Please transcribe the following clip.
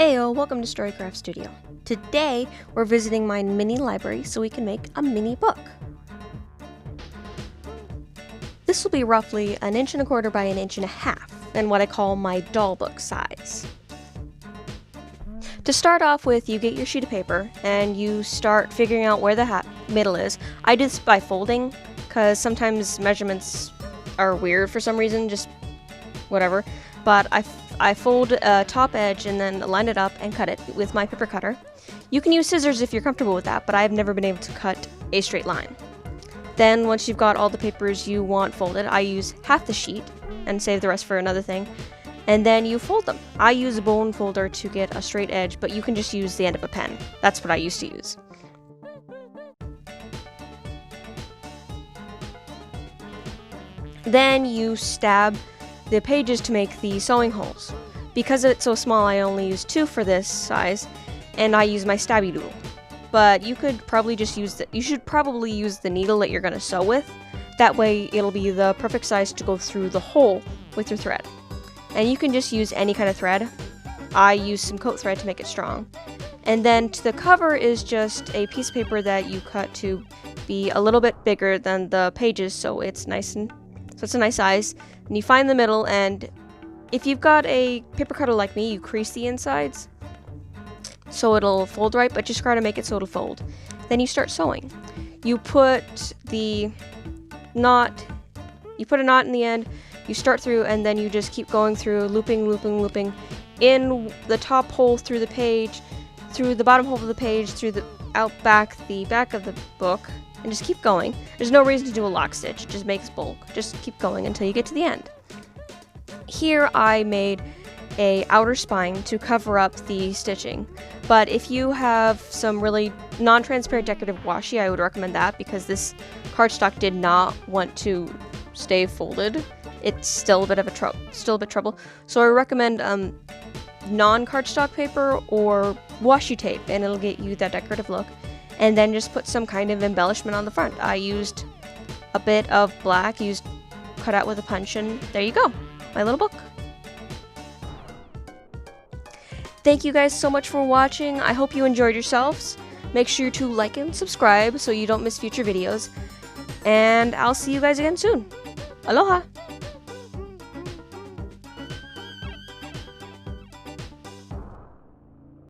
Heyo, welcome to Storycraft Studio. Today, we're visiting my mini library so we can make a mini book. This will be roughly 1.25 inches by 1.5 inches, and what I call my doll book size. To start off with, you get your sheet of paper, and you start figuring out where the middle is. I did this by folding, because sometimes measurements are weird for some reason, just whatever. But I fold a top edge and then line it up and cut it with my paper cutter. You can use scissors if you're comfortable with that, but I've never been able to cut a straight line. Then once you've got all the papers you want folded, I use half the sheet and save the rest for another thing. And then you fold them. I use a bone folder to get a straight edge, but you can just use the end of a pen. That's what I used to use. Then you stab the pages to make the sewing holes. Because it's so small, I only use 2 for this size, and I use my stabby tool. But you could probably just use you should probably use the needle that you're going to sew with. That way it'll be the perfect size to go through the hole with your thread. And you can just use any kind of thread. I use some coat thread to make it strong. And then the cover is just a piece of paper that you cut to be a little bit bigger than the pages, so it's nice and it's a nice size. And you find the middle, and if you've got a paper cutter like me, you crease the insides so it'll fold right, but just try to make it so it'll fold. Then you start sewing. You put a knot in the end, you start through, and then you just keep going through, looping in the top hole through the page, through the bottom hole of the page, through the back of the book, and just keep going. There's no reason to do a lock stitch, it just makes bulk. Just keep going until you get to the end. Here I made a outer spine to cover up the stitching, but if you have some really non-transparent decorative washi, I would recommend that, because this cardstock did not want to stay folded. It's still a bit trouble. So I recommend non-cardstock paper or washi tape, and it'll get you that decorative look. And then just put some kind of embellishment on the front. I used a bit of black, cut out with a punch, and there you go, my little book. Thank you guys so much for watching. I hope you enjoyed yourselves. Make sure to like and subscribe so you don't miss future videos. And I'll see you guys again soon. Aloha!